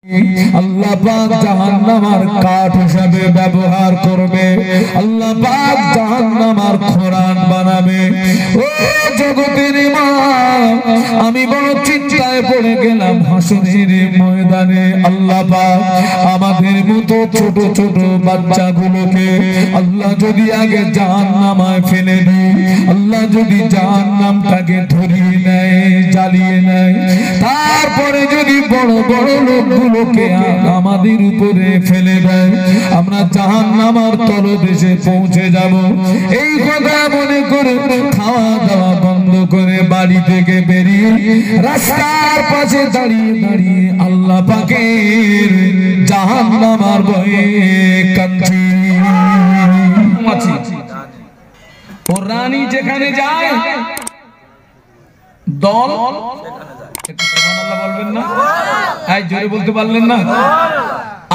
আল্লাহ পাক জাহান্নামের কাঠ হিসেবে ব্যবহার করবে, আল্লাহ পাক জাহান্নামের খোরাক বানাবে। ও জগতের মা, আমি বড় চিন্তায় পড়ে গেলাম হাসরের ময়দানে। আল্লাহ পাক আমাদের মতো ছোট ছোট বাচ্চাগুলোকে আল্লাহ যদি আগে জাহান্নামায় ফেলে দেয়, আল্লাহ যদি জাহান্নামটাকে ধরিয়ে নেয়, জ্বালিয়ে নেয়, তারপরে যদি বড় বড় লোকগুলোকে আমাদের উপরে ফেলে দেয়, আমরা জাহান্নামের তলদেশে পৌঁছে যাব। এই কথা মনে করে খাওয়া দাওয়া বন্ধ করে বাড়ি থেকে বেরিয়ে রাস্তার পাশে দাঁড়িয়ে দাঁড়িয়ে আল্লাহ পাকের জাহান্নামের ভয়ে কাঁদছি। ও রানী যেখানে যায় দল, একটু সুবহানাল্লাহ বলবেন না? এই জোরে বলতে পারলেন না?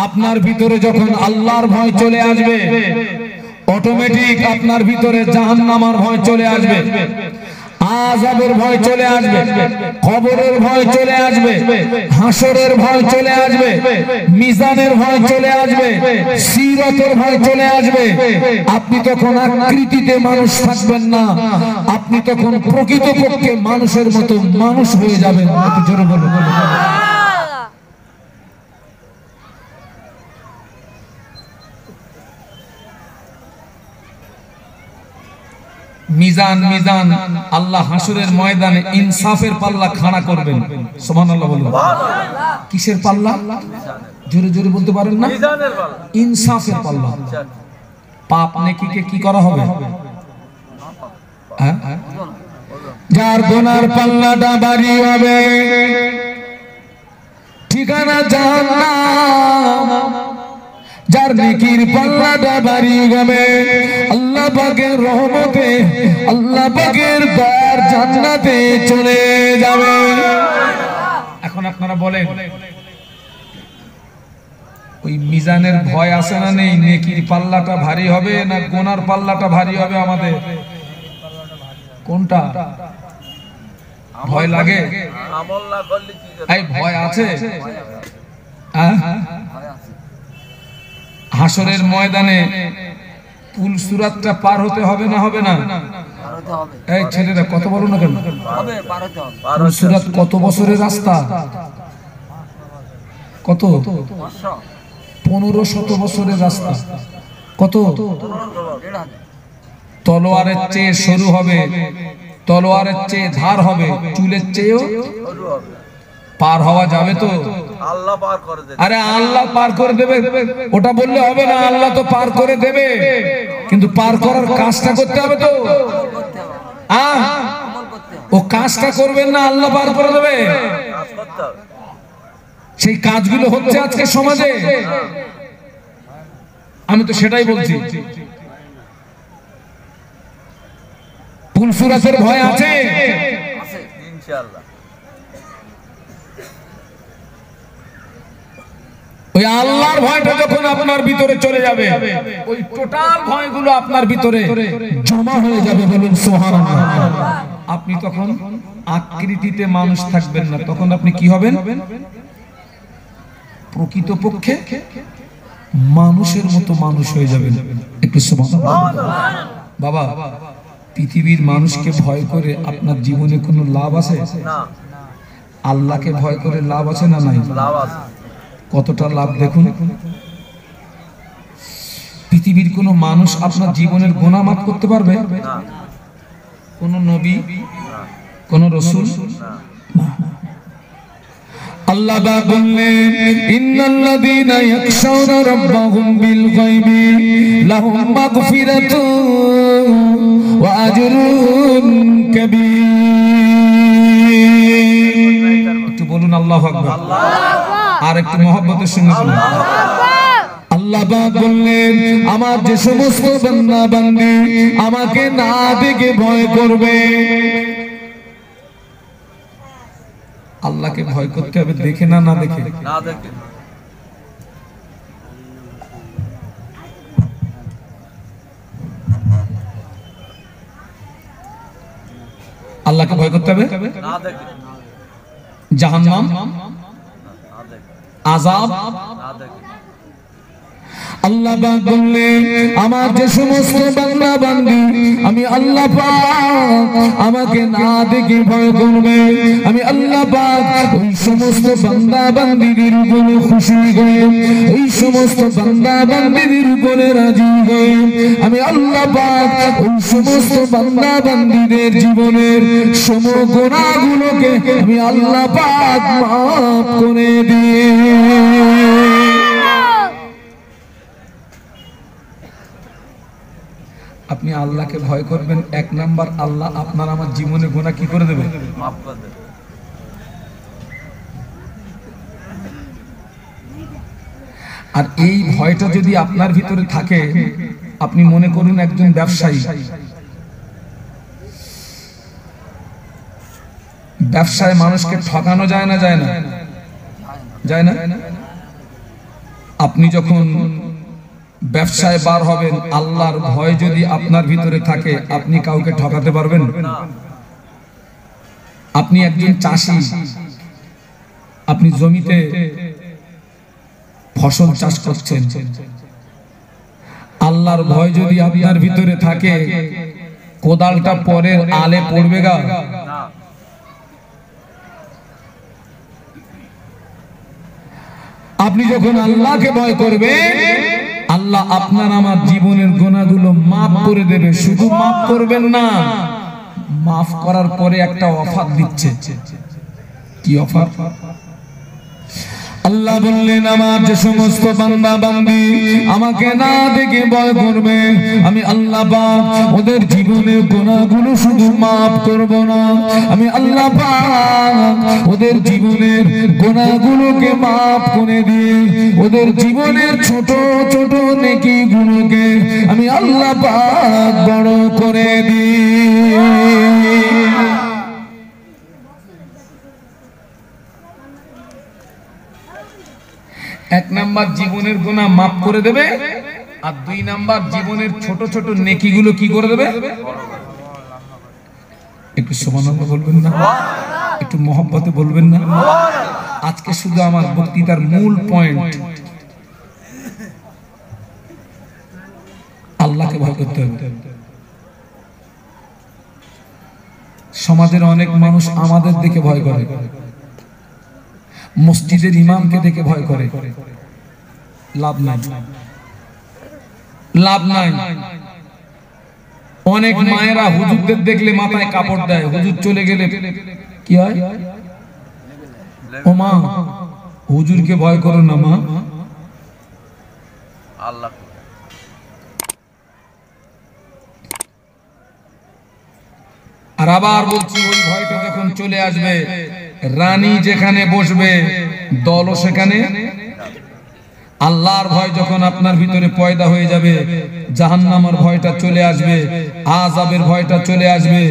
আপনার ভিতরে যখন আল্লাহর ভয় চলে আসবে, অটোমেটিক আপনার ভিতরে জাহান্নামের ভয় চলে আসবে, আযাবের ভয় চলে আসবে, কবরের ভয় চলে আসবে, হাসরের ভয় চলে আসবে, মিজানের ভয় চলে আসবে, সিরাতের ভয় চলে আসবে। আপনি তখন আকৃতিতে মানুষ থাকবেন না, আপনি তখন প্রকৃতপক্ষে মানুষের মতো মানুষ হয়ে যাবেন। একটু জোরে বলুন। মিজান মিজান আল্লাহ হাসরের ময়দানে ইনসাফের পাল্লা খাড়া করবেন। সুবহানাল্লাহ বলুন। কিসের পাল্লা? জোরে জোরে বলতে পারেন না? ইনসাফের পাল্লা। পাপ নেকিকে কি করা হবে? যার গুনার পাল্লাটা ভারী হবে, ঠিকানা জাহান্নাম। যার নেকির পাল্লাটা ভারী হবে, আল্লাহ পাকের রহমতে, আল্লাহ পাকের দয়ার জান্নাতে চলে যাবে। এখন আপনারা বলেন, ওই মিজানের ভয় আছে না নেই? নেকির পাল্লাটা ভারী হবে না গুনার পাল্লাটা ভারী হবে? আমাদের কোনটা ভয় লাগে? এই ভয় আছে? হাসরের ময়দানে পুল সুরাতটা পার হতে হবে না হবে না? এই ছেলেরা কত বলো না কেন? পুল সুরাত কত বছরের রাস্তা? কত? 1500 বছরের রাস্তা। কত? তলোয়ারের চেয়ে সরু হবে, তলোয়ারের চেয়ে ধার হবে, চুলের চেয়েও পার হওয়া যাবে তো? আল্লাহ পার করে দেবে। আরে আল্লাহ পার করে দেবে ওটা বললে হবে না, আল্লাহ তো পার করে দেবে, কিন্তু পার করার কাজটা করতে হবে তো। ও কাজটা করবেন না, আল্লাহ পার করে দেবে। সেই কাজগুলো হচ্ছে আজকে সমাজে। আমি তো সেটাই বলছি। পুলসুরাতের ভয় আছে ইনশাআল্লাহ। ওই আল্লাহর ভয়টা যখন আপনার ভিতরে চলে যাবে, ওই টোটাল ভয়গুলো আপনার ভিতরে জমা হয়ে যাবে। বলুন সুবহানাল্লাহ। আপনি তখন আকৃতিতে মানুষ থাকবেন না, তখন আপনি কি হবেন? প্রকৃতপক্ষে মানুষের মতো মানুষ হয়ে যাবেন। একটু সুবহানাল্লাহ। বাবা, পৃথিবীর মানুষকে ভয় করে আপনার জীবনে কোনো লাভ আছে? না। আল্লাহকে ভয় করে লাভ আছে না নাই? লাভ আছে। কতটা লাভ দেখুন। পৃথিবীর কোন মানুষ আপনার জীবনের গুনাহ মাফ করতে পারবে? না। কোন নবী, কোন রাসূল? না। আল্লাহ বললেন, ইন্নাল্লাযীনা ইয়াখশাউনা রাব্বাহুম বিল গায়বি লাহুম মাগফিরাতুন ওয়া আজরুন কাবীর। একটু বলুন আল্লাহু আকবার। আর একটু মহব্বতের সঙ্গে বলুন আল্লাহ পাক বললেন, আমার যে সমস্ত বান্দা বান্দি আমাকে না দেখে ভয় করবে। আল্লাহকে ভয় করতে হবে দেখে না, না দেখে? না দেখে। আল্লাহকে ভয় করতে হবে না দেখে। জাহান্নাম আযাব আল্লাহ পাক বললেন আমার যে সমস্ত বান্দা বান্দি আমি আল্লাহ পাক আমাকে না দেখে ভয় করবে, আমি আল্লাহ পাক ওই সমস্ত বান্দা বান্দিদের উপরে খুশি হয়ে, ওই সমস্ত বান্দা বান্দিদের উপরে রাজি হয়ে আমি আল্লাহ পাক ওই সমস্ত বান্দা বান্দিদের জীবনের সমস্ত গুনাহগুলোকে আমি আল্লাহ পাক মাফ করে দিই। আপনি আল্লাহকে ভয় করবেন, এক নাম্বার আল্লাহ আপনার আমার জীবনে গুনাহ কি করে দেবে? মাফ করে দেবে। আর এই ভয়টা যদি আপনার ভিতরে থাকে, আপনি মনে করুন একজন ব্যবসায়ী, ব্যবসায় মানুষকে ঠকানো যায় না? যায় না? যায় না? আপনি যখন ব্যবসায় বার হবেন, আল্লাহর ভয় যদি আপনার ভিতরে থাকে, আপনি কাউকে ঠকাতে পারবেন না। আপনি একজন চাষী, আপনি জমিতে ফসল চাষ করছেন, আল্লাহর ভয় যদি আপনার ভিতরে থাকে, কোদালটা পরের আলে পড়বে গা? আপনি যখন আল্লাহকে ভয় করবেন, আল্লাহ আপনার আমার জীবনের গুনাহগুলো মাফ করে দেবে। শুধু মাফ করবেন না, মাফ করার পরে একটা অফার দিচ্ছে। কি অফার? আল্লাহ বললেন আমার যে সমস্ত বান্দা বান্দি আমাকে না দেখে ভয় করবে, আমি আল্লাহ পাক ওদের জীবনের গুনাহগুলো শুধু মাফ করব না, আমি আল্লাহ পাক ওদের জীবনের গুনাহগুলোকে মাফ করে দিয়ে ওদের জীবনের ছোট ছোট নেকিগুলোকে আমি আল্লাহ পাক বড় করে দিই। এক নাম্বার জীবনের গুনাহ মাফ করে দেবে, আর দুই নাম্বার জীবনের ছোট ছোট নেকিগুলো কি করে দেবে? একটু সুবহানাল্লাহ বলবেন না? একটু মহব্বতে বলবেন না? আজকে শুধু আমার বক্তৃতার মূল পয়েন্ট আল্লাহকে ভয় করতে হবে। সমাজের অনেক মানুষ আমাদের দেখে ভয় করে, মসজিদের ইমামকে দেখে ভয় করে, লাভ নাই, লাভ নাই। অনেক মায়েরা হুজুরদের দেখলে মাথায় কাপড় দেয়, হুজুর চলে গেলে কি হয়? ও মা, হুজুরকে ভয় করো না মা, আল্লাহ। আর আবার বলছি, ওই ভয়টা যখন চলে আসবে, রানী যেখানে বসবে দলও সেখানে। আল্লাহর ভয় যখন আপনার ভিতরে পয়দা হয়ে যাবে, জাহান্নামের ভয়টা চলে আসবে, আযাবের ভয়টা চলে আসবে,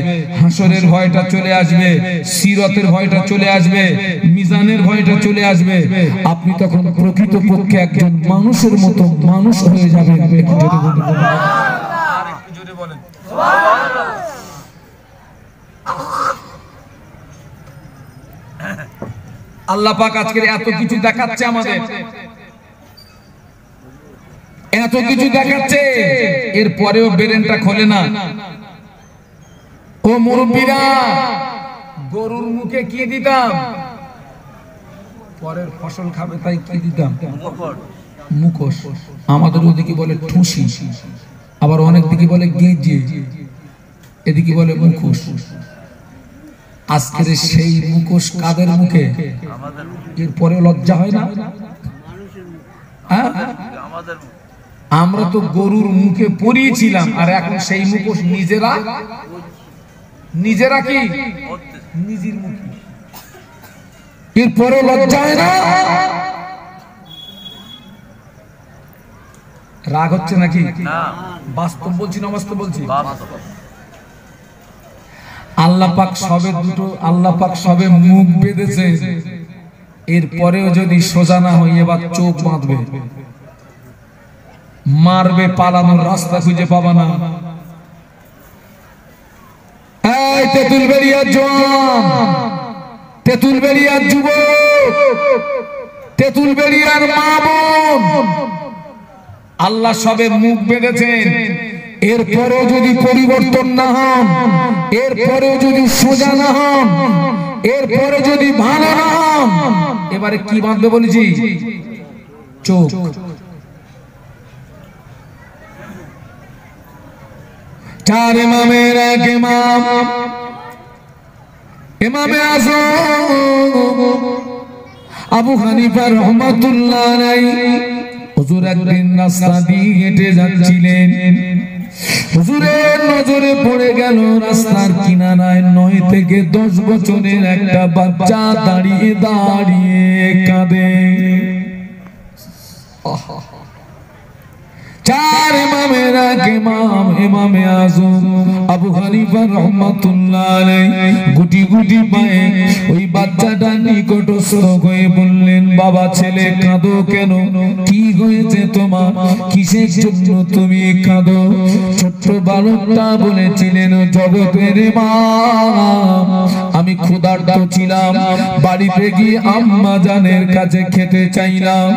হাসরের ভয়টা চলে আসবে, সিরাতের ভয়টা চলে আসবে, মিজানের ভয়টা চলে আসবে। আপনি তখন প্রকৃতপক্ষে একজন মানুষের মতো মানুষ হয়ে যাবেন। একটু জোরে বলেন সুবহানাল্লাহ। আল্লাহ পাক আজকে এত কিছু দেখাচ্ছে, আমাদের এত কিছু দেখাচ্ছে, এরপরেও ব্রেনটা খোলে না। ও মুরব্বীরা, গরুর মুখে কি দিতাম? পরের ফসল খাবে তাই কি দিতাম? মুখোশ। আমাদের ওদিকে বলে ঠুসি, আবার অনেক দিকে বলে গেঁজে, এদিকে বলে মুখোশ। আজকের সেই মুখোশ কাদের মুখে? এরপরে লজ্জা হয় না? আমরা তো গরুর মুখে পরিয়েছিলাম, আর এখন সেই মুখোশ নিজেরা নিজেরা কি নিজের মুখে, এরপরে লজ্জা হয় না? রাগ হচ্ছে নাকি? বাস্তব বলছি না অবাস্তব বলছি? আল্লাহ পাক সবে দুটো, আল্লাহ পাক সবে মুখ বেঁধেছে, এরপরেও যদি সোজা না হয় এবার চোখ বাঁধবে, মারবে, পালানোর রাস্তা খুঁজে পাবা না। এই তেঁতুলবেড়িয়ার জওয়ান, তেঁতুলবেড়িয়ার যুবক, তেঁতুল বেড়িয়ার মা বোন আল্লাহ সবে মুখ বেঁধেছেন, এরপরেও যদি পরিবর্তন না হন, এরপরেও যদি সোজা না হন, এরপরে যদি ভালো না হন, এবারে কি বাঁধবে বলেছি? চোখ। চার ইমামের এক ইমাম, ইমামে আযম আবু হানিফা রাহমাতুল্লাহ আলাইহি, হুজুর একদিন রাস্তা দিয়ে হেঁটে যাচ্ছিলেন। হুজুরের নজরে পড়ে গেল রাস্তার কিনারায় 9 থেকে 10 বছরের একটা বাচ্চা দাঁড়িয়ে দাঁড়িয়ে কাঁদে। চার ইমামের এক ইমাম, ইমামে আযম আবু হানিফা রাহমাতুল্লাহ আলাইহি গুটি গুটি পায়ে ওই বাচ্চাটার নিকটস্থ হয়ে বললেন, বাবা ছেলে কাঁদো কেন? কি হয়েছে তোমার? কিসের জন্য তুমি কাঁদো? ছোট্ট বালকটা বলেছিলেন, জগতের ইমাম, আমি ক্ষুধার্ত ছিলাম, বাড়িতে গিয়ে আম্মা জানের কাছে খেতে চাইলাম,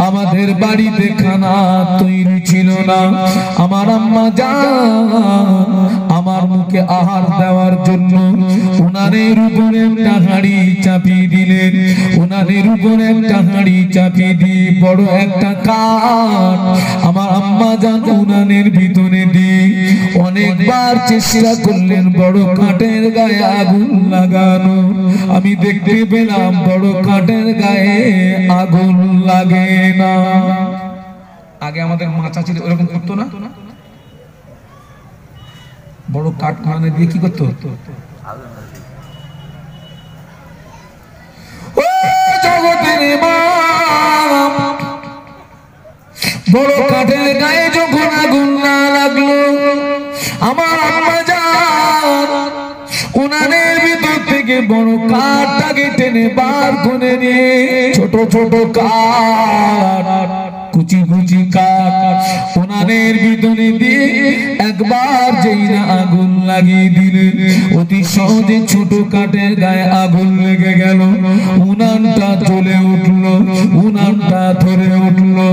আমাদের বাড়িতে খানা তৈরি ছিল না, আমার আম্মা জান আমার মুখে আহার দেওয়ার জন্য উনানের উপরে একটা হাঁড়ি চাপিয়ে দিলেন, উনানের উপরে একটা হাঁড়ি চাপিয়ে দিয়ে বড় একটা কাঠ আমার আম্মা জান উনানের ভিতরে দিয়ে অনেকবার চেষ্টা করলেন বড় কাঠের গায়ে আগুন লাগানো, আমি দেখতে পেলাম বড় কাঠের গায়ে আগুন লাগে না। আগে আমাদের মাচা ছিল এরকম করতো না, বড় কাঠ মানে দিয়ে কি করতো? ও জগতের ইমাম, বড় কাঠের গায়ে যখন আগুন না লাগলো, আমার আম্মা জান উনানের ভিতর থেকে বড় কাঠটাকে টেনে বার করে নিয়ে ছোট ছোট কাঠ, কুচি কুচি কাঠ উনানের ভিতরে দিয়ে একবার যেই না আগুন লাগিয়ে দিলেন, অতি সহজে ছোট কাঠের গায়ে আগুন লেগে গেল, উনানটা জ্বলে উঠলো, উনানটা ধরে উঠলো।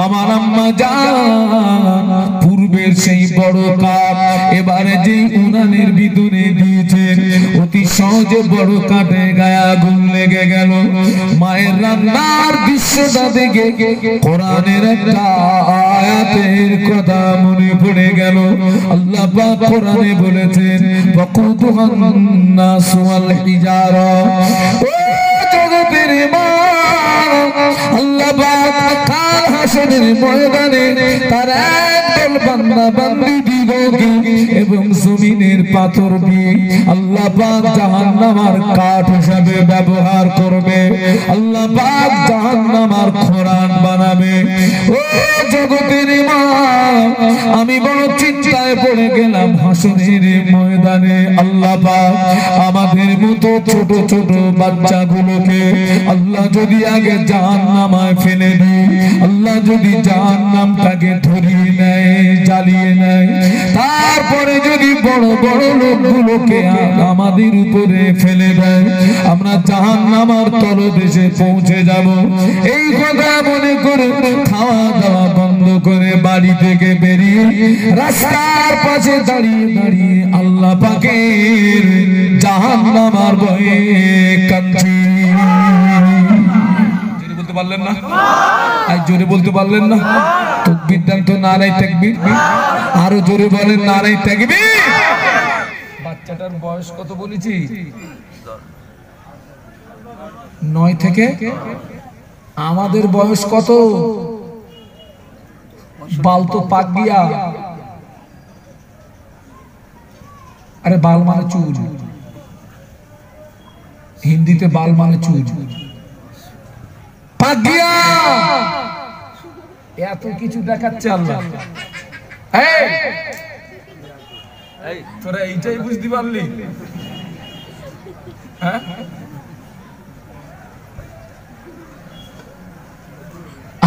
আমার আম্মা জান পূর্বের সেই বড় কাঠ এবারে যেই উনানের ভিতরে দিয়েছেন, অতি সহজে বড় কাঠের গায়ে আগুন লেগে গেল। মায়ের রান্নার দৃশ্যটা দেখে কোরআনের একটা আয়াতের কথা মনে পড়ে গেল। আল্লাহ পাক কোরআনে বলেছেন, ওয়াকুদুহান নাস ওয়াল হিজারা। ও জগতের ইমাম, আল্লাহ পাক কাল হাসরের ময়দানে তার একদল বান্দা বান্দি দিগকে এবং জমিনের পাথর দিয়ে আল্লাহ পাক জাহান্নামের কাঠ হিসাবে ব্যবহার করবে, আল্লাহ পাক জাহান্নামের খোরাক বানাবে। ও জগতের ইমাম, আমি বড় চিন্তায় পড়ে গেলাম হাসরের ময়দানে আল্লাহ পাক আমাদের মতো ছোট ছোট বাচ্চাগুলোকে আল্লাহ যদি আগে জাহান্নামায় ফেলে দেয়, আল্লাহ যদি জাহান্নামটাকে ধরিয়ে নেয়, জ্বালিয়ে নেয়, তারপরে যদি বড় বড় লোকগুলোকে আমাদের উপরে ফেলে দেয়, আমরা জাহান্নামের তলদেশে পৌঁছে যাব। এই কথা মনে করে খাওয়া দাওয়া বন্ধ করে বাড়ি থেকে বেরিয়ে রাস্তার পাশে দাঁড়িয়ে দাঁড়িয়ে আল্লাহ পাকের জাহান্নামের ভয়ে কাঁদছি। বলতে পারলেন না? আজ জোরে বলতে পারলেন না? তাকবীর দেন তো, নারায়ে তাকবীর। আরো জোরে বলেন, নারায়ে তাকবীর। বাচ্চাটার বয়স কত বলেছি? 9 থেকে। আমাদের বয়স কত? বাল তো পাক গিয়া। আরে বাল মানে চুল, হিন্দিতে বাল মানে চুল। পাক গিয়া, এত কিছু দেখাচ্ছে আল্লাহ। তোরা এইটাই বুঝতে পারলি? হ্যাঁ,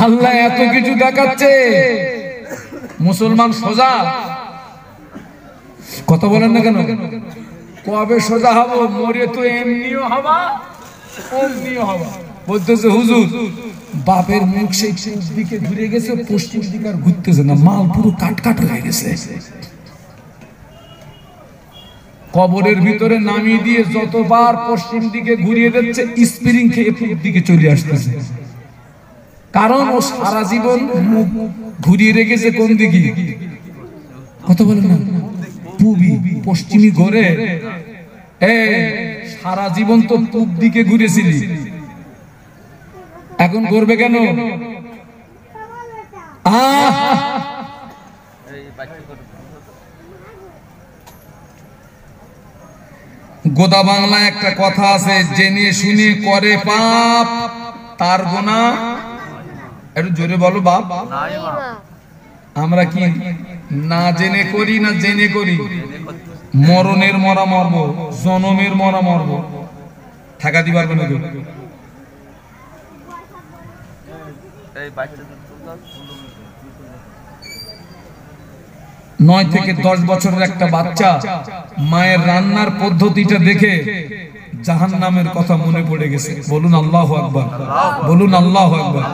আল্লাহ এত কিছু দেখাচ্ছে, মুসলমান সোজা কথা বলেন না কেন? কবে সোজা হবো? মরে তো এমনিও হবা, অমনিও হবা। বলতেছে হুজুর বাপের মুখ সেই দিকে ঘুরে গেছে, পশ্চিম দিকে আর ঘুরতেছে না, মাল পুরো কাট কাট হয়ে গেছে। কবরের ভিতরে নামিয়ে দিয়ে যতবার পশ্চিম দিকে ঘুরিয়ে দিচ্ছে, স্প্রিং খেয়ে পূর্ব দিকে চলে আসতেছে। কারণ ও সারা জীবন মুখ ঘুরিয়ে রেখেছে কোন দিকে? কথা বলেন না, পূবি পশ্চিমী ঘরে। সারা জীবন তো পূব দিকে ঘুরেছিলি, এখন করবে কেন? গোদা বাংলায় একটা কথা আছে, জেনে শুনে করে পাপ তার গুনাহ। একটু জোরে বলো বাপ। আমরা কি না জেনে করি না জেনে করি? মরণের মরা মরবো, জনমের মরা মরবো, ঠেকাতে পারবে না কেউ। 9 থেকে 10 বছরের একটা বাচ্চা মায়ের রান্নার পদ্ধতিটা দেখে জাহান্নামের কথা মনে পড়ে গেছে। বলুন আল্লাহু আকবার, বলুন আল্লাহু আকবার।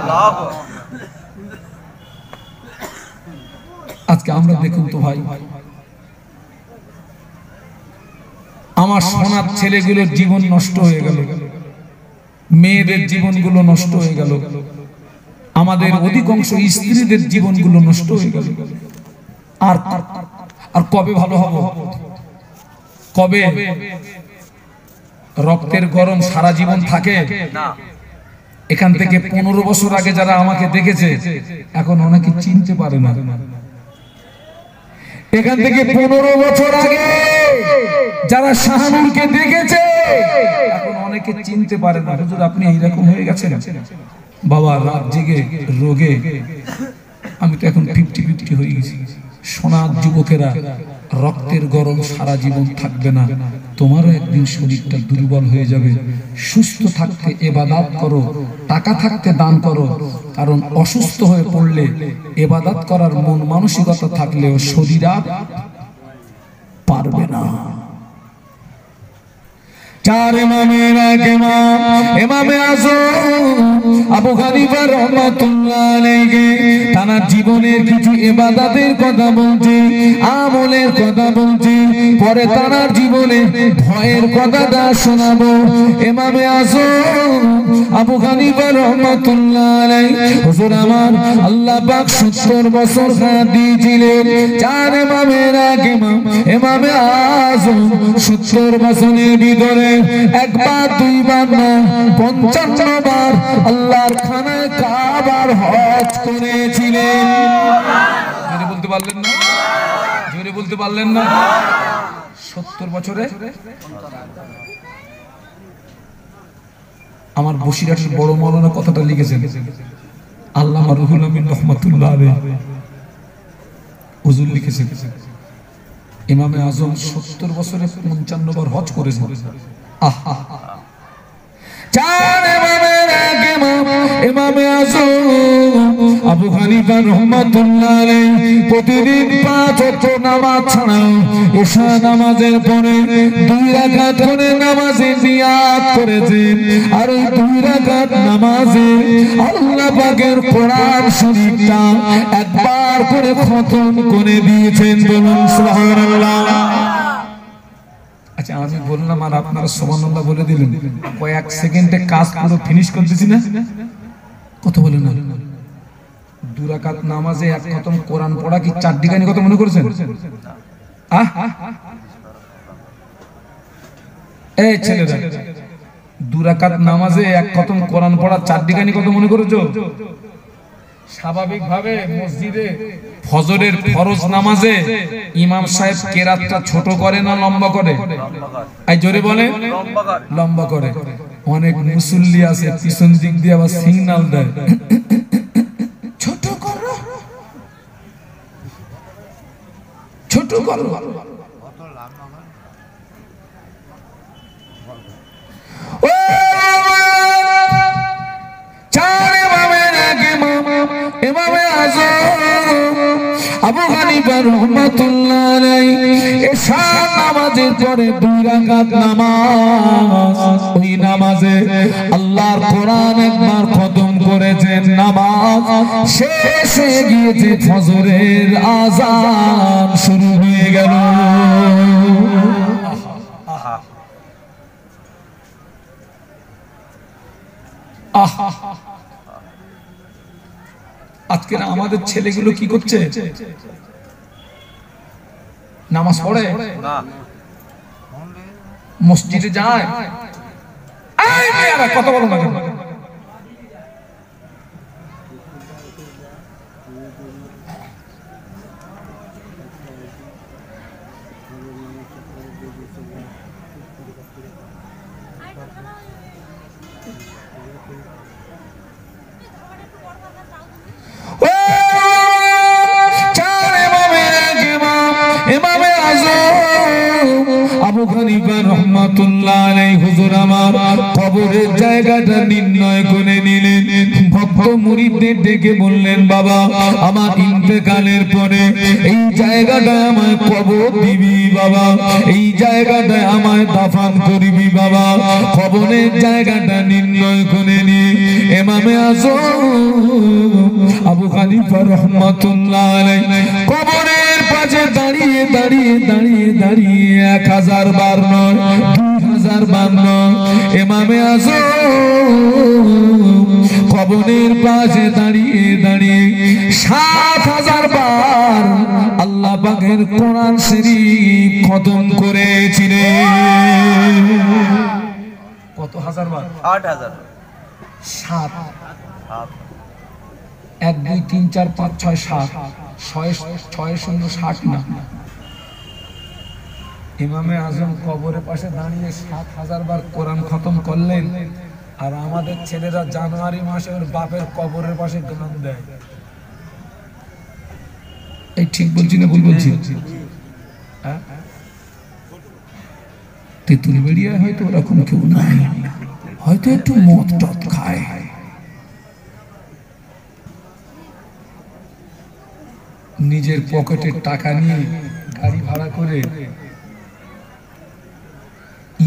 আজকে আমরা দেখুন তো ভাই, আমার সোনার ছেলেগুলোর জীবন নষ্ট হয়ে গেল, মেয়েদের জীবনগুলো নষ্ট হয়ে গেল, আমাদের অধিকাংশ স্ত্রীদের জীবনগুলো নষ্ট হয়ে গেল। আর আর কবে ভালো হব? কবে? রক্তের গরম সারা জীবন থাকে না। এখান থেকে 15 বছর আগে যারা আমাকে দেখেছে এখন অনেকে চিনতে পারে না। এখান থেকে 15 বছর আগে যারা শাহানুরকে দেখেছে এখন অনেকে চিনতে পারে না। হুজুর আপনি এইরকম হয়ে গেছেন। বাবা রাত জেগে রোগে আমি তো এখন 50-50 হয়ে গেছি। সোনার যুবকেরা, রক্তের গরম সারা জীবন থাকবে না, তোমারও একদিন শরীরটা দুর্বল হয়ে যাবে। সুস্থ থাকতে ইবাদত করো, টাকা থাকতে দান করো, কারণ অসুস্থ হয়ে পড়লে ইবাদত করার মন মানসিকতা থাকলেও শরীর আর পারবে না। চার ইমামের এক ইমাম ইমামে আযম আবু হানিফা রাহমাতুল্লাহ আলাইহি তার জীবনের কিছু ইবাদতের কথা বলছি, আমলের কথা বলছি, পরে তার জীবনে ভয়ের কথাটা শোনাবো। ইমামে আযম আবু হানিফা রাহমাতুল্লাহ আলাইহি হুজুর আমার আল্লাহ পাক 70 বছর হায়াত দিয়েছিলেন। চার ইমামের এক ইমাম ইমামে আযম 70 বছরের ভিতরে একবার দুইবার না 55 বার আল্লাহর খানায় কাবার হজ করেছিলেন। জোরে বলতে পারলেন না? জোরে বলতে পারলেন না? 70 বছরে। আমার বসিরহাটের বড় মাওলানা কথাটা লিখেছেন, আল্লামা রুহুল আমিন রাহমাতুল্লাহ আলাইহি হুজুর লিখেছেন ইমামে আযম 70 বছরে 55 বার হজ করেছেন। চার ইমামের এক ইমাম ইমামে আযম আবু হানিফা রাহমাতুল্লাহ আলাইহি প্রতিদিন 5 ওয়াক্ত নামাজ ছাড়া ইশা নামাজের পরে 2 রাকাত করে নামাজে নিয়াত করেছেন। আর ওই 2 রাকাত নামাজে আল্লাহ পাকের কোরআন শরীফটা একবার করে খতম করে দিয়েছেন। বলুন সুবহানাল্লাহ। আচ্ছা আমি বললাম আর আপনারা সুবহানাল্লাহ বলে দিলেন, কয়েক সেকেন্ডে কাজ পুরো ফিনিশ করতেছি না? কথা বলেন না। 2 রাকাত নামাজে এক খতম কোরআন পড়া কি 4 ডিগানি কথা মনে করেছেন? এই ছেলেরা 2 রাকাত নামাজে এক খতম কোরআন পড়া 4 ডিগানি কথা মনে করেছো? স্বাভাবিকভাবে মসজিদে ফজরের ফরজ নামাজে ইমাম সাহেব কেরাতটা ছোট করে না লম্বা করে? এই জোরে বলে লম্বা করে। অনেক মুসল্লি আছে পিছন দিক দিয়ে আবার সিগন্যাল দেয়, ছোট করো ছোট করো। আবু হানিফা রাহমাতুল্লাহ আলাইহি এশা নামাজের পরে 2 রাকাত নামাজ, ওই নামাজে আল্লাহর কোরআন একবার খতম করেছেন, নামাজ শেষ হয়ে গিয়েছে, ফজরের আযান শুরু হয়ে গেল। আজকে আমাদের ছেলেগুলো কি করছে? নামাজ পড়ে না, মসজিদে যায়, কত বড় না আবু হানিফা রাহমাতুল্লাহ আলাইহি হুজুর আমার কবরের জায়গাটা নির্ণয় করে নিলেন। ভক্ত মুরিদদের ডেকে বললেন, বাবা আমার ইন্তেকালের পরে এই জায়গাটায় আমায় কবর দিবি বাবা, এই জায়গাটায় আমায় দাফন করবি বাবা। কবরের জায়গাটা নির্ণয় করে নিয়ে ইমামে আযম আবু হানিফা রাহমাতুল্লাহ আলাইহি কবরের পাশে দাঁড়িয়ে দাঁড়িয়ে দাঁড়িয়ে দাঁড়িয়ে 1000 বার নয়, 2000 বার নয়, ইমামে আযম কবরের পাশে দাঁড়িয়ে দাঁড়িয়ে 7000 বার আল্লাহ পাকের কোরআন শরীফ খতম করেছিলেন। কত হাজার বার? 8000। 7 1 2 3 4 5 6 7 6 0 60 না। ইমামে আযম কবরের পাশে দাঁড়িয়ে 7000 বার কোরআন খতম করলেন, আর আমাদের ছেলেরা জানুয়ারি মাসে ওর বাপের কবরের পাশে গান দেয়। এই ঠিক বলছি না ভুল বলছি? তেঁতুল বেরিয়ে হয়তো ওরকম কেউ নাই, হয়তো একটু মদ টদ খায়। নিজের পকেটের টাকা নিয়ে গাড়ি ভাড়া করে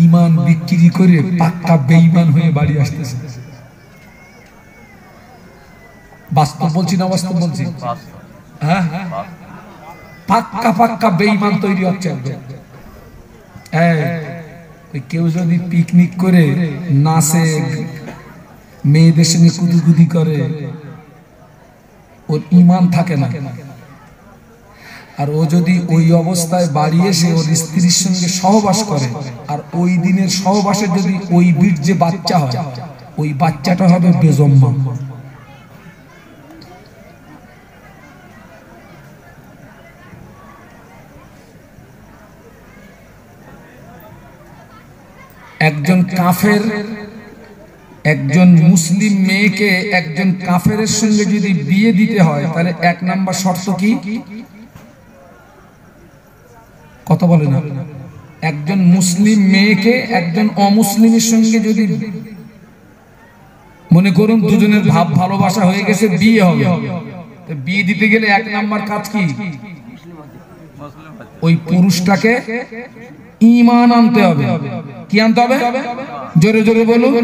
ঈমান বিক্রি করে পাক্কা বেঈমান হয়ে বাড়ি আসতেছে। বাস্তব বলছি না বাস্তব বলছি? হ্যাঁ, পাক্কা পাক্কা বেঈমান তৈরি হচ্ছে। কেউ যদি পিকনিক করে নাচে, মেয়েদের সঙ্গে কুদুকুদি করে, ওর ঈমান থাকে না। আর ও যদি ওই অবস্থায় বাড়ি এসে ওর স্ত্রীর সঙ্গে সহবাস করে, আর ওই দিনের সহবাসে যদি ওই বীর্যে বাচ্চা হয়, ওই বাচ্চাটা হবে বেজম্মা। একজন কাফের একজন মুসলিম মেয়েকে একজন কাফেরের সঙ্গে যদি বিয়ে দিতে হয়, তাহলে 1 নাম্বার শর্ত কি? কথা বলে না? একজন মুসলিম মেয়েকে একজন অমুসলিমের সঙ্গে যদি, মনে করুন দুজনের ভাব ভালোবাসা হয়ে গেছে, বিয়ে হবে, তো বিয়ে দিতে গেলে 1 নাম্বার কাজ কি? ওই পুরুষটাকে ঈমান আনতে হবে। কি আনতে হবে? জোরে জোরে বলুন,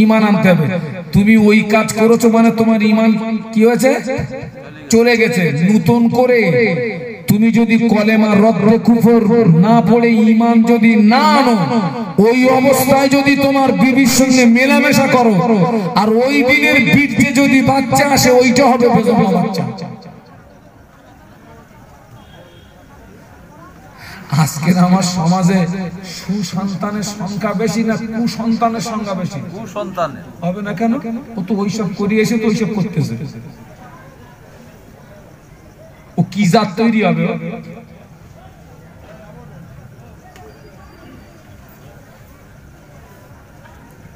ঈমান আনতে হবে। তুমি ওই কাজ করেছো মানে তোমার ঈমান কি হয়েছে? চলে গেছে। নতুন করে তুমি যদি কলেমা রদ্দে কুফর না পড়ে ঈমান যদি না আনো, ওই অবস্থায় যদি তোমার বিবির সঙ্গে মেলামেশা করো, আর ওই দিনের বীর্যে যদি বাচ্চা আসে, ওইটা হবে বেজমা বাচ্চা। আজকের আমার সমাজে সুসন্তানের সংখ্যা বেশি না কুসন্তানের সংখ্যা বেশি? কুসন্তানের হবে না কেন? ও তো ওইসব করিয়ে এসে তো ওইসব করতেছে। ও কি জাত তৈরি হবে?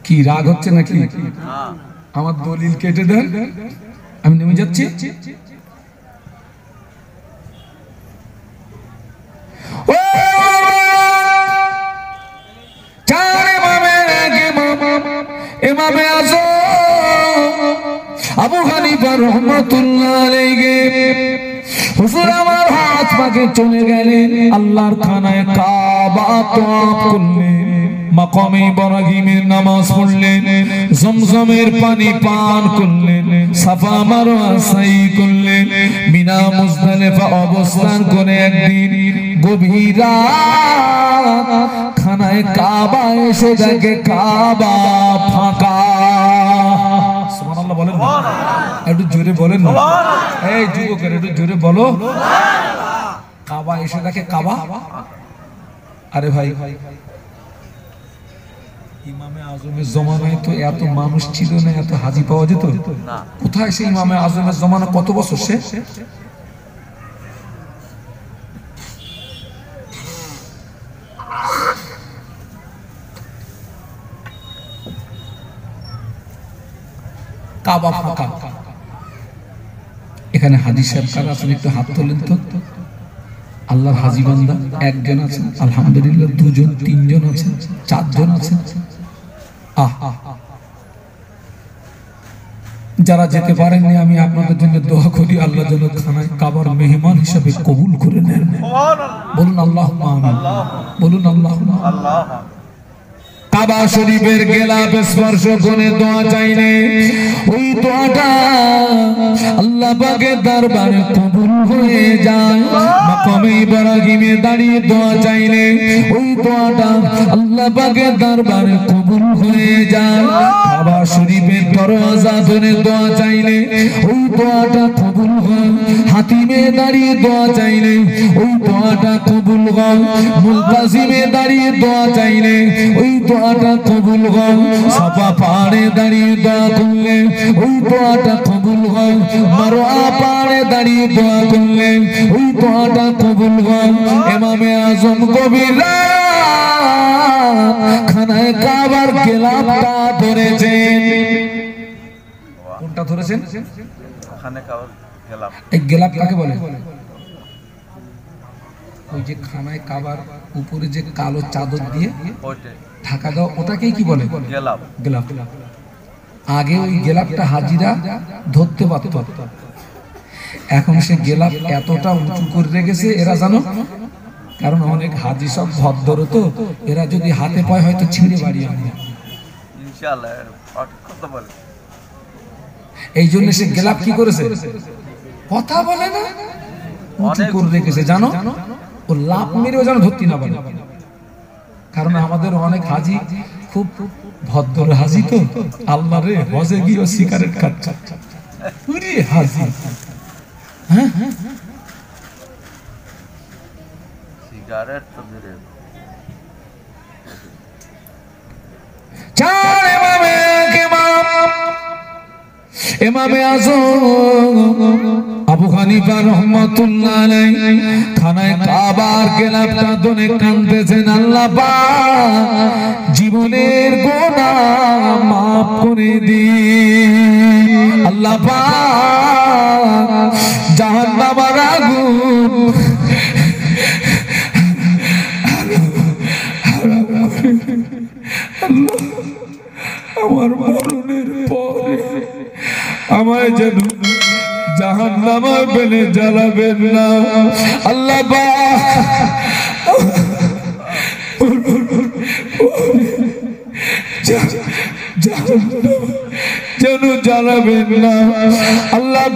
কি রাগ হচ্ছে নাকি? আমার দলিল কেটে দেন, আমি নেমে যাচ্ছি। ইমামে আযম আবু হানিফা রাহমাতুল্লাহ আলাইহি হুজুর আমার হাত পাকে চলে গেলেন, আল্লাহর খানায় কাবা তওয়াফ করলেন, মাকামে ইব্রাহিমের নামাজ পড়লেন, জমজমের পানি পান করলেন, সাফা মারওয়া সাই করলেন, মিনা মুজদালিফা অবস্থান করে একদিন গভীর রাত খানায় কাবা এসে দেখে কাবা ফাঁকা। সুবহানাল্লাহ বলেন না, একটু জোরে বলেন না, এই যুবকের একটু জোরে বলো। কাবা এসে দেখে কাবা। আরে ভাই, ইমামে আজমের জমানায় তো এত মানুষ ছিল না, এত হাজি পাওয়া যেত না। কোথায় সেই ইমামে আজমের জমানা, কত বছর সে? কাবা ফাঁকা। এখানে হাজি সাহেব কারা আছেন একটু হাত তোলেন তো। আল্লাহর হাজি বান্দা একজন আছেন, আলহামদুলিল্লাহ, দুজন, তিনজন আছেন, চারজন আছেন। যারা যেতে পারেননি আমি আপনাদের জন্য দোয়া করি, আল্লাহ যেন খানায় কাবার মেহমান হিসেবে কবুল করে নেন। বলুন আল্লাহুম্মা আমিন, বলুন আল্লাহুম্মা আল্লাহ। কাবা শরীফের গেলাফ স্পর্শ করে দোয়া চাইলে ওই দোয়াটা আল্লাহ পাকের দরবারে কবুল হয়ে যায়। মাকামে ইব্রাহিমে দাঁড়িয়ে দোয়া চাইলে ওই দোয়াটা আল্লাহ পাকের দরবারে কবুল হয়ে যায়। কাবা শরীফের দরজা ধরে দোয়া চাইলে ওই দোয়াটা কবুল হয়। হাতিমে দাঁড়িয়ে দোয়া চাইলে ওই দোয়াটা কবুল হয়। মুলতাজিমে দাঁড়িয়ে দোয়া চাইলে ওই দোয়াটা কবুল হয়। সাফা পাহাড়ে দাঁড়িয়ে দোয়া করলে ওই দোয়াটা কবুল হয়। মারওয়া পাহাড়ে দাঁড়িয়ে দোয়া করলে ওই দোয়াটা কবুল হয়। ইমামে আজম গভীর খানায় কাবার গেলাফটা ধরেছেন। কোনটা ধরেছেন? খানায় কাবার গেলাফ। এই গেলাফ কাকে বলে? ওই যে খানায় কাবার উপরে যে কালো চাদর দিয়ে ঢাকা দাও, ওটাকেই কি বলে? গেলাফ। গেলাফ। আগে ওই গেলাফটা হাজিরা ধরতে পারত, এখন সে গেলাফ এতটা উঁচু করে রেখেছে এরা, জানো, কারণ অনেক হাজি সব ভদ্র, তো এরা যদি হাতে পায় হয়তো ছিঁড়ে বাড়ি আনবে ইনশাআল্লাহ। এই জন্য সে গেলাফ কি করেছে? কথা বলে না, উঁচু করে রেখেছে, জানো, ও লাভ মেরেও যেন ধরতে না পারে। কারণ আমাদের অনেক হাজি খুব ভদ্র হাজি, তো আল্লাহ রে হজে গিয়ে সিগারেট খাচ্ছে হাজি। হ্যাঁ, সিগারেট তো মেরে চার ইমামে আজম আবু হানিফা রাহমাতুল্লাহ আলাইহি খানায় কাবার গেলাফটা ধরে কাঁদতেছেন, আল্লাহ পাক জীবনের গুনাহ maaf করে দিন, আল্লাহ পাক জাহান্নামের আগুন আমার মরণের পরে আমায় যেন জাহান্নামে ফেলে জ্বালাবেন না, আল্লাহ যেন জ্বালাবেন না, আল্লাহ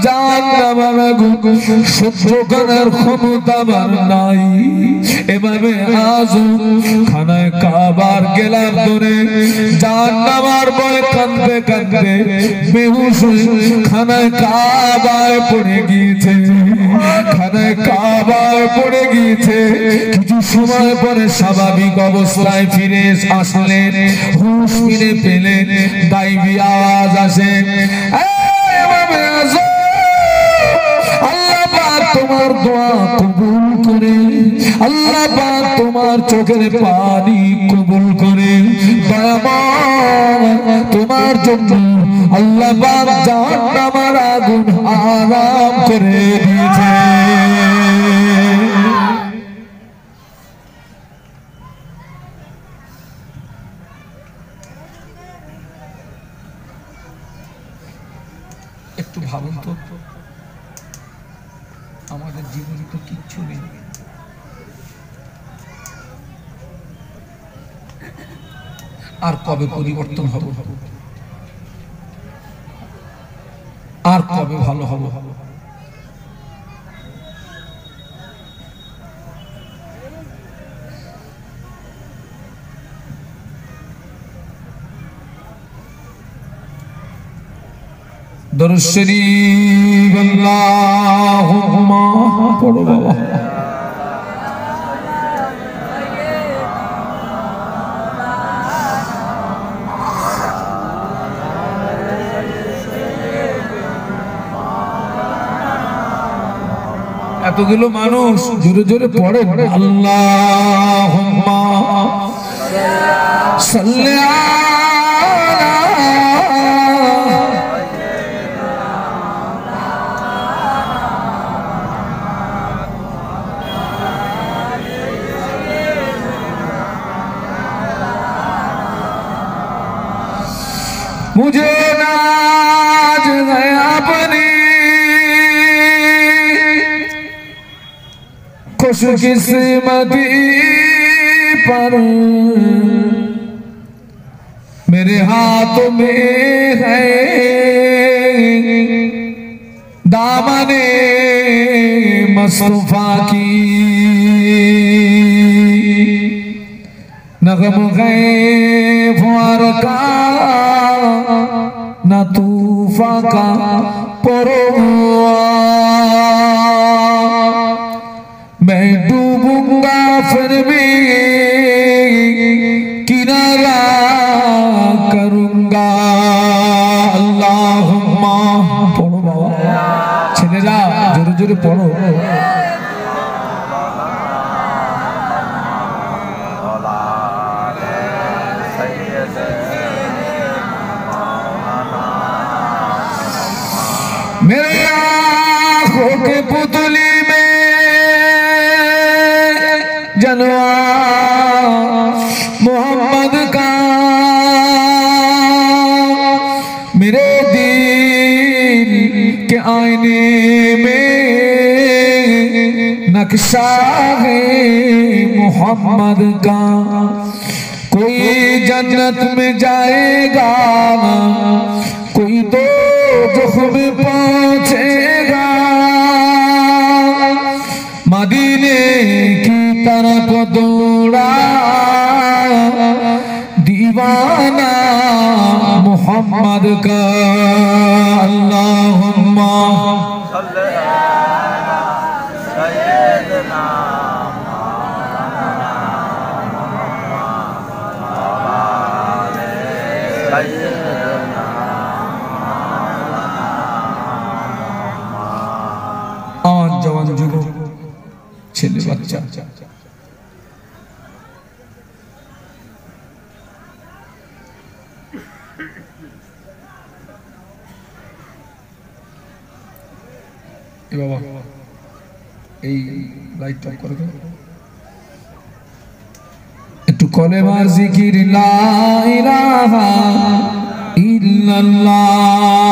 জাহান্নামের আগুন সহ্য করার ক্ষমতা আমার নাই। এভাবে আজম খানায় কাবার গেলাফ ধরে জাহান্নামের ভয়ে কাঁদতে কাঁদতে বেহুশ খানায় কাবায় পড়ে গিয়েছে। খানায় কাবায় পড়ে গিয়েছে। কিছু সময় পরে স্বাভাবিক অবস্থায় ফিরে আসলেন, হুঁশ ফিরে পেলেন, গায়বী আওয়াজ আসে, আল্লাহ পাক তোমার দোয়া কবুল করে, আল্লাহ পাক তোমার চোখের পানি কবুল করে, তোমার জন্য আল্লাহ পাক জাহান্নামের আগুন হারাম করে দিয়েছে। একটু ভাবুন তো, আমাদের জীবনে তো কিচ্ছু নেই। আর কবে পরিবর্তন হবে, আর কবে ভালো হবে? দরুদ শরীফ আল্লাহুম্মা পড়ো বাবা। এতগুলো মানুষ জোরে জোরে পড়ে আল্লাহুম্মা সাল্লি मुझे नाज है अपनी खुशकिस्मती पर, मेरे हाथों में है दामने मुस्तफा की, नगम गए फुआर का न तूफा का परवा, मैं डूबूंगा फिर भी किनारा करूंगा। अल्लाहुम्मा पढ़ो बाबा, ছেলেরা জোরে জোরে পড়ো। मेरे आँखों के पुतली में जलवा मोहम्मद का, मेरे दिल के आईने में नक्शा है मोहम्मद का। कोई जन्नत में जाएगा, कोई तो दुख में पहुंचेगा, मदीने की तरफ दौड़ा दीवाना मोहम्मद का। अल्लाहुम्मा सल्ली अला सय्यदना जवान जुगो ছেলে বাচ্চা, এ বাবা এই লাইট অফ করে দাও একটু। কলেমার জিকির লা ইলাহা ইল্লাল্লাহ